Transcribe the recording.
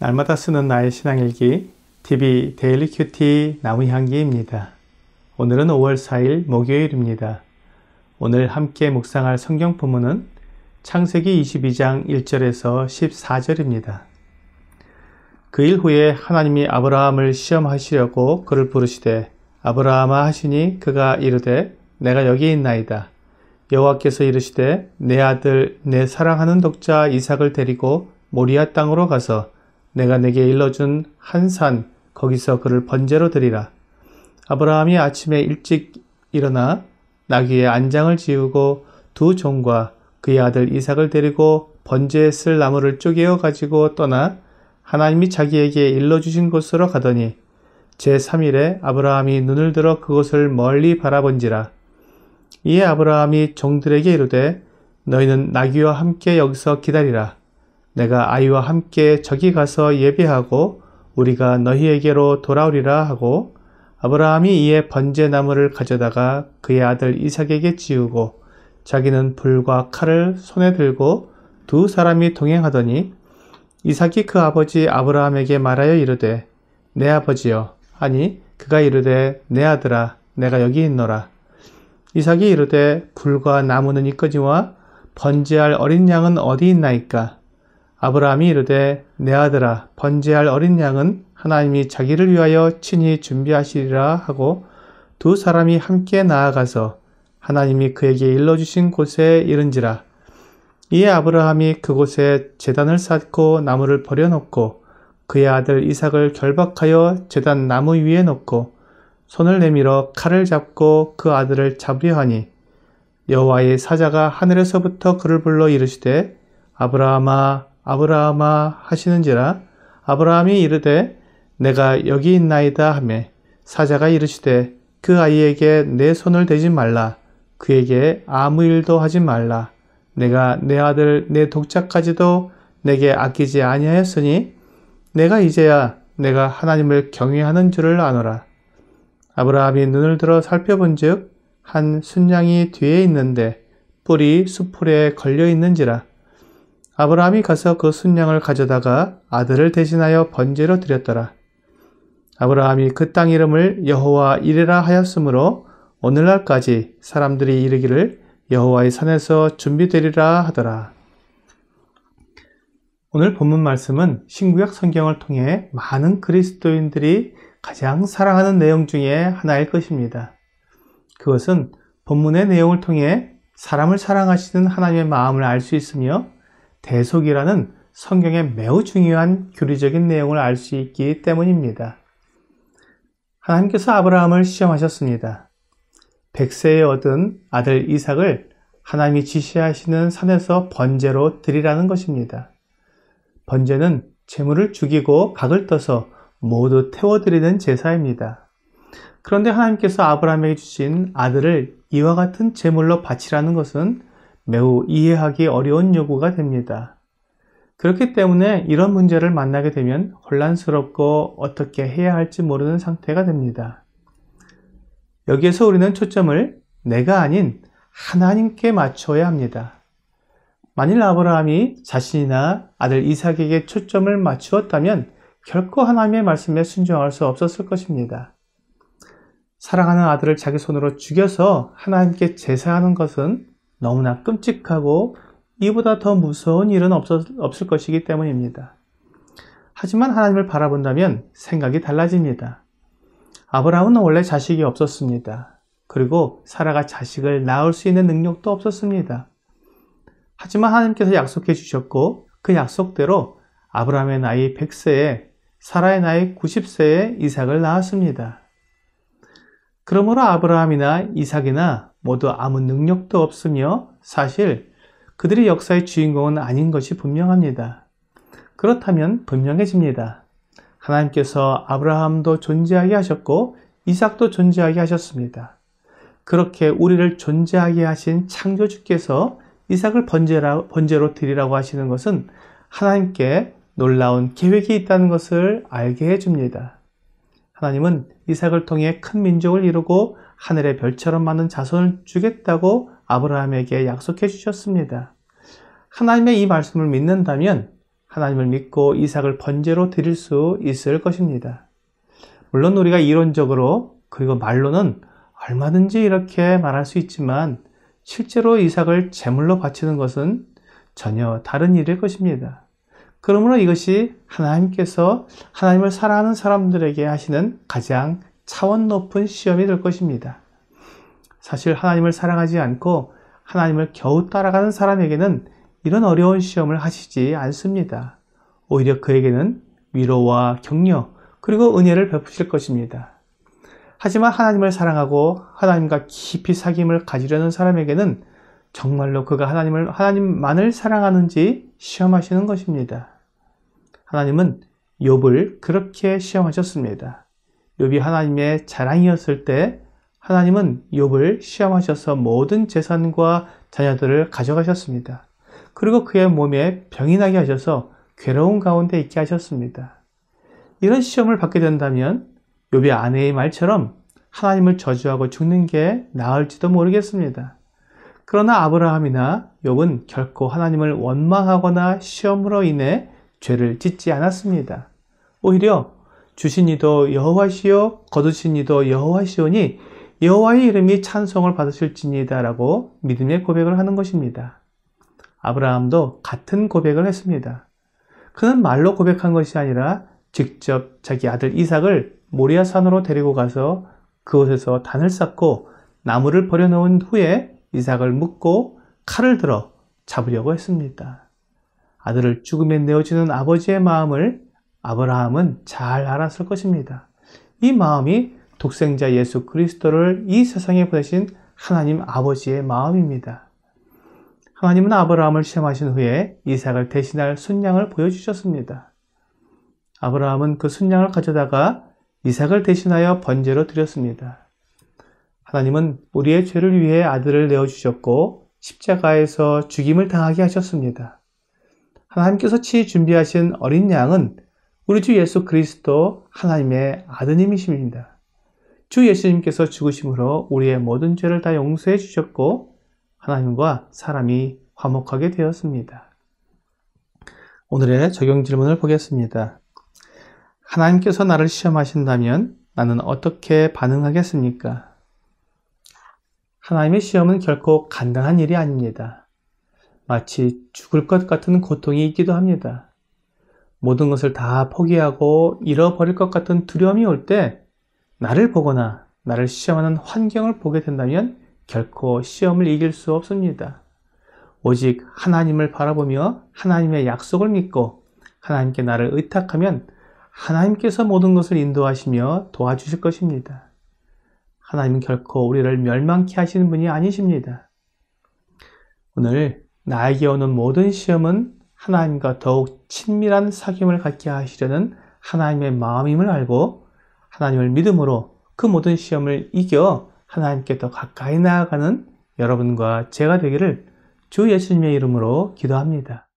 날마다 쓰는 나의 신앙일기 TV 데일리 큐티 나무향기입니다. 오늘은 5월 4일 목요일입니다. 오늘 함께 묵상할 성경 본문은 창세기 22장 1절에서 14절입니다. 그 일 후에 하나님이 아브라함을 시험하시려고 그를 부르시되 아브라함아 하시니 그가 이르되 내가 여기 있나이다. 여호와께서 이르시되 내 아들 내 사랑하는 독자 이삭을 데리고 모리아 땅으로 가서 내가 내게 일러준 한 산 거기서 그를 번제로 드리라. 아브라함이 아침에 일찍 일어나 나귀의 안장을 지우고 두 종과 그의 아들 이삭을 데리고 번제에 쓸 나무를 쪼개어 가지고 떠나 하나님이 자기에게 일러주신 곳으로 가더니 제3일에 아브라함이 눈을 들어 그곳을 멀리 바라본지라. 이에 아브라함이 종들에게 이르되 너희는 나귀와 함께 여기서 기다리라. 내가 아이와 함께 저기 가서 예배하고 우리가 너희에게로 돌아오리라 하고 아브라함이 이에 번제나무를 가져다가 그의 아들 이삭에게 지우고 자기는 불과 칼을 손에 들고 두 사람이 동행하더니 이삭이 그 아버지 아브라함에게 말하여 이르되 내 아버지여 하니 그가 이르되 내 아들아 내가 여기 있노라. 이삭이 이르되 불과 나무는 있거니와 번제할 어린 양은 어디 있나이까? 아브라함이 이르되 내 아들아 번제할 어린 양은 하나님이 자기를 위하여 친히 준비하시리라 하고 두 사람이 함께 나아가서 하나님이 그에게 일러주신 곳에 이른지라. 이에 아브라함이 그곳에 제단을 쌓고 나무를 버려놓고 그의 아들 이삭을 결박하여 제단 나무 위에 놓고 손을 내밀어 칼을 잡고 그 아들을 잡으려 하니 여호와의 사자가 하늘에서부터 그를 불러 이르시되 아브라함아 아브라함아 하시는지라. 아브라함이 이르되 내가 여기 있나이다 하매 사자가 이르시되 그 아이에게 내 손을 대지 말라. 그에게 아무 일도 하지 말라. 내가 내 아들 내 독자까지도 내게 아끼지 아니하였으니 내가 이제야 내가 하나님을 경외하는 줄을 아노라. 아브라함이 눈을 들어 살펴본즉 한 순양이 뒤에 있는데 뿔이 수풀에 걸려 있는지라. 아브라함이 가서 그 순양을 가져다가 아들을 대신하여 번제로 드렸더라. 아브라함이 그 땅 이름을 여호와 이레라 하였으므로 오늘날까지 사람들이 이르기를 여호와의 산에서 준비되리라 하더라. 오늘 본문 말씀은 신구약 성경을 통해 많은 그리스도인들이 가장 사랑하는 내용 중에 하나일 것입니다. 그것은 본문의 내용을 통해 사람을 사랑하시는 하나님의 마음을 알 수 있으며 대속이라는 성경의 매우 중요한 교리적인 내용을 알 수 있기 때문입니다. 하나님께서 아브라함을 시험하셨습니다. 100세에 얻은 아들 이삭을 하나님이 지시하시는 산에서 번제로 드리라는 것입니다. 번제는 제물을 죽이고 각을 떠서 모두 태워드리는 제사입니다. 그런데 하나님께서 아브라함에게 주신 아들을 이와 같은 제물로 바치라는 것은 매우 이해하기 어려운 요구가 됩니다. 그렇기 때문에 이런 문제를 만나게 되면 혼란스럽고 어떻게 해야 할지 모르는 상태가 됩니다. 여기에서 우리는 초점을 내가 아닌 하나님께 맞춰야 합니다. 만일 아브라함이 자신이나 아들 이삭에게 초점을 맞추었다면 결코 하나님의 말씀에 순종할 수 없었을 것입니다. 사랑하는 아들을 자기 손으로 죽여서 하나님께 제사하는 것은 너무나 끔찍하고 이보다 더 무서운 일은 없을 것이기 때문입니다. 하지만 하나님을 바라본다면 생각이 달라집니다. 아브라함은 원래 자식이 없었습니다. 그리고 사라가 자식을 낳을 수 있는 능력도 없었습니다. 하지만 하나님께서 약속해 주셨고 그 약속대로 아브라함의 나이 100세에 사라의 나이 90세에 이삭을 낳았습니다. 그러므로 아브라함이나 이삭이나 모두 아무 능력도 없으며 사실 그들이 역사의 주인공은 아닌 것이 분명합니다. 그렇다면 분명해집니다. 하나님께서 아브라함도 존재하게 하셨고 이삭도 존재하게 하셨습니다. 그렇게 우리를 존재하게 하신 창조주께서 이삭을 번제로 드리라고 하시는 것은 하나님께 놀라운 계획이 있다는 것을 알게 해줍니다. 하나님은 이삭을 통해 큰 민족을 이루고 하늘의 별처럼 많은 자손을 주겠다고 아브라함에게 약속해 주셨습니다. 하나님의 이 말씀을 믿는다면 하나님을 믿고 이삭을 번제로 드릴 수 있을 것입니다. 물론 우리가 이론적으로 그리고 말로는 얼마든지 이렇게 말할 수 있지만 실제로 이삭을 제물로 바치는 것은 전혀 다른 일일 것입니다. 그러므로 이것이 하나님께서 하나님을 사랑하는 사람들에게 하시는 가장 차원 높은 시험이 될 것입니다. 사실 하나님을 사랑하지 않고 하나님을 겨우 따라가는 사람에게는 이런 어려운 시험을 하시지 않습니다. 오히려 그에게는 위로와 격려 그리고 은혜를 베푸실 것입니다. 하지만 하나님을 사랑하고 하나님과 깊이 사귐을 가지려는 사람에게는 정말로 그가 하나님만을 사랑하는지 시험하시는 것입니다. 하나님은 욥을 그렇게 시험하셨습니다. 욥이 하나님의 자랑이었을 때 하나님은 욥을 시험하셔서 모든 재산과 자녀들을 가져가셨습니다. 그리고 그의 몸에 병이 나게 하셔서 괴로운 가운데 있게 하셨습니다. 이런 시험을 받게 된다면 욥의 아내의 말처럼 하나님을 저주하고 죽는 게 나을지도 모르겠습니다. 그러나 아브라함이나 욥은 결코 하나님을 원망하거나 시험으로 인해 죄를 짓지 않았습니다. 오히려 주신 이도 여호와시요 거두신 이도 여호와시오니 여호와의 이름이 찬송을 받으실지니이다 라고 믿음의 고백을 하는 것입니다. 아브라함도 같은 고백을 했습니다. 그는 말로 고백한 것이 아니라 직접 자기 아들 이삭을 모리아산으로 데리고 가서 그곳에서 단을 쌓고 나무를 버려놓은 후에 이삭을 묶고 칼을 들어 잡으려고 했습니다. 아들을 죽음에 내어주는 아버지의 마음을 아브라함은 잘 알았을 것입니다. 이 마음이 독생자 예수 그리스도를 이 세상에 보내신 하나님 아버지의 마음입니다. 하나님은 아브라함을 시험하신 후에 이삭을 대신할 순양을 보여주셨습니다. 아브라함은 그 순양을 가져다가 이삭을 대신하여 번제로 드렸습니다. 하나님은 우리의 죄를 위해 아들을 내어주셨고 십자가에서 죽임을 당하게 하셨습니다. 하나님께서 친히 준비하신 어린 양은 우리 주 예수 그리스도 하나님의 아드님이십니다. 주 예수님께서 죽으심으로 우리의 모든 죄를 다 용서해 주셨고 하나님과 사람이 화목하게 되었습니다. 오늘의 적용 질문을 보겠습니다. 하나님께서 나를 시험하신다면 나는 어떻게 반응하겠습니까? 하나님의 시험은 결코 간단한 일이 아닙니다. 마치 죽을 것 같은 고통이 있기도 합니다. 모든 것을 다 포기하고 잃어버릴 것 같은 두려움이 올 때 나를 보거나 나를 시험하는 환경을 보게 된다면 결코 시험을 이길 수 없습니다. 오직 하나님을 바라보며 하나님의 약속을 믿고 하나님께 나를 의탁하면 하나님께서 모든 것을 인도하시며 도와주실 것입니다. 하나님은 결코 우리를 멸망케 하시는 분이 아니십니다. 오늘 나에게 오는 모든 시험은 하나님과 더욱 친밀한 사귐을 갖게 하시려는 하나님의 마음임을 알고 하나님을 믿음으로 그 모든 시험을 이겨 하나님께 더 가까이 나아가는 여러분과 제가 되기를 주 예수님의 이름으로 기도합니다.